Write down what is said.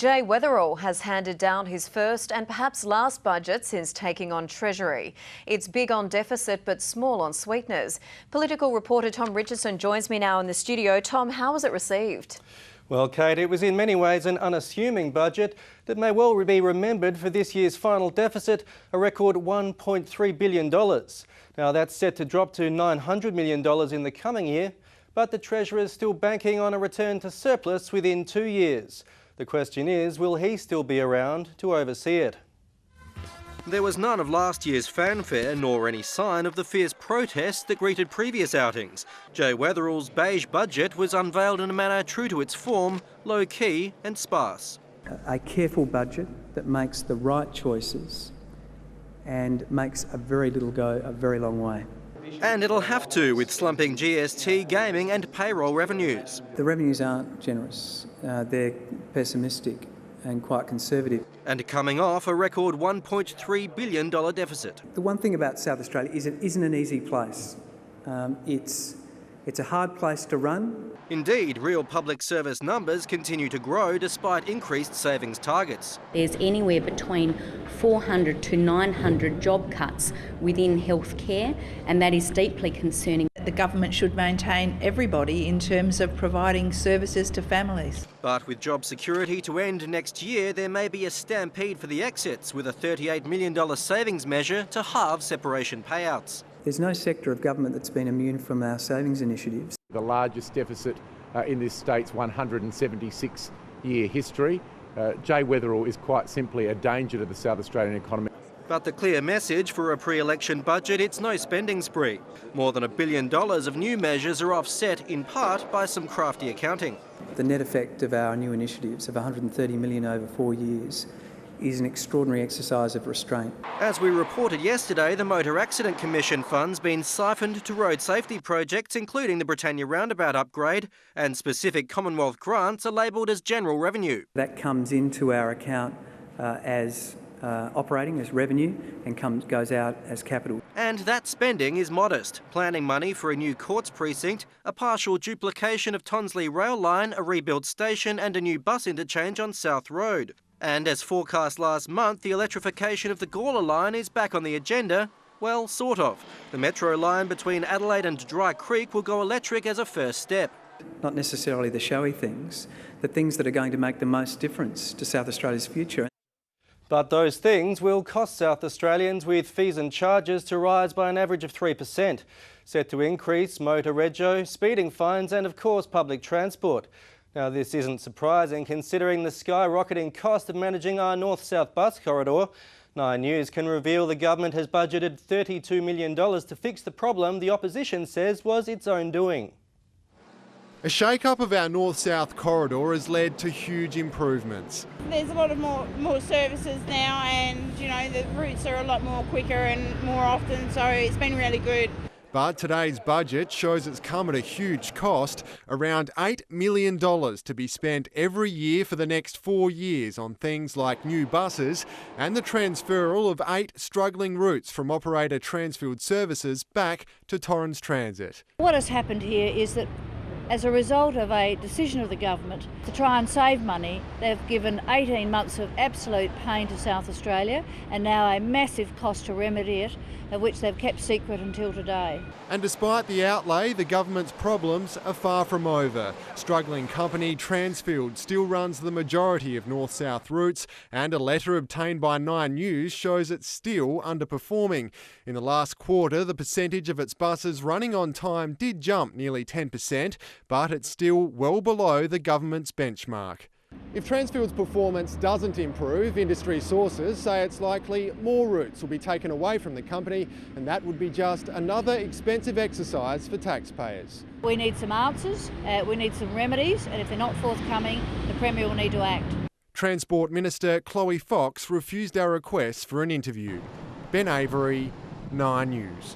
Weatherill has handed down his first and perhaps last budget since taking on Treasury. It's big on deficit but small on sweeteners. Political reporter Tom Richardson joins me now in the studio. Tom, how was it received? Well, Kate, it was in many ways an unassuming budget that may well be remembered for this year's final deficit, a record $1.3 billion. Now, that's set to drop to $900 million in the coming year, but the Treasurer is still banking on a return to surplus within 2 years. The question is, will he still be around to oversee it? There was none of last year's fanfare nor any sign of the fierce protests that greeted previous outings. Weatherill's beige budget was unveiled in a manner true to its form, low-key and sparse. A careful budget that makes the right choices and makes a very little go a very long way. And it'll have to, with slumping GST, gaming and payroll revenues. The revenues aren't generous. They're pessimistic and quite conservative. And coming off a record $1.3 billion deficit. The one thing about South Australia is it isn't an easy place. It's a hard place to run. Indeed, real public service numbers continue to grow despite increased savings targets. There's anywhere between 400 to 900 job cuts within healthcare, and that is deeply concerning. The government should maintain everybody in terms of providing services to families. But with job security to end next year, there may be a stampede for the exits with a $38 million savings measure to halve separation payouts. There's no sector of government that's been immune from our savings initiatives. The largest deficit in this state's 176-year history. Weatherill is quite simply a danger to the South Australian economy. But the clear message for a pre-election budget, it's no spending spree. More than $1 billion of new measures are offset in part by some crafty accounting. The net effect of our new initiatives of $130 million over 4 years is an extraordinary exercise of restraint. As we reported yesterday, the Motor Accident Commission fund's been siphoned to road safety projects, including the Britannia roundabout upgrade, and specific Commonwealth grants are labelled as general revenue. That comes into our account as operating as revenue and goes out as capital. And that spending is modest. Planning money for a new courts precinct, a partial duplication of Tonsley rail line, a rebuilt station and a new bus interchange on South Road. And as forecast last month, the electrification of the Gawler line is back on the agenda. Well, sort of. The metro line between Adelaide and Dry Creek will go electric as a first step. Not necessarily the showy things, the things that are going to make the most difference to South Australia's future. But those things will cost South Australians, with fees and charges to rise by an average of 3%. Set to increase motor rego, speeding fines and, of course, public transport. Now, this isn't surprising considering the skyrocketing cost of managing our north-south bus corridor. 9 News can reveal the government has budgeted $32 million to fix the problem the opposition says was its own doing. A shake-up of our north-south corridor has led to huge improvements. There's a lot of more services now, and the routes are a lot more quicker and more often, so it's been really good. But today's budget shows it's come at a huge cost, around $8 million to be spent every year for the next 4 years on things like new buses and the transferal of 8 struggling routes from operator Transfield Services back to Torrens Transit. What has happened here is that as a result of a decision of the government to try and save money, they've given 18 months of absolute pain to South Australia and now a massive cost to remedy it, of which they've kept secret until today. And despite the outlay, the government's problems are far from over. Struggling company Transfield still runs the majority of north-south routes, and a letter obtained by 9 News shows it's still underperforming. In the last quarter, the percentage of its buses running on time did jump nearly 10%, but it's still well below the government's benchmark. If Transfield's performance doesn't improve, industry sources say it's likely more routes will be taken away from the company, and that would be just another expensive exercise for taxpayers. We need some answers, we need some remedies, and if they're not forthcoming, the Premier will need to act. Transport Minister Chloe Fox refused our request for an interview. Ben Avery, 9 News.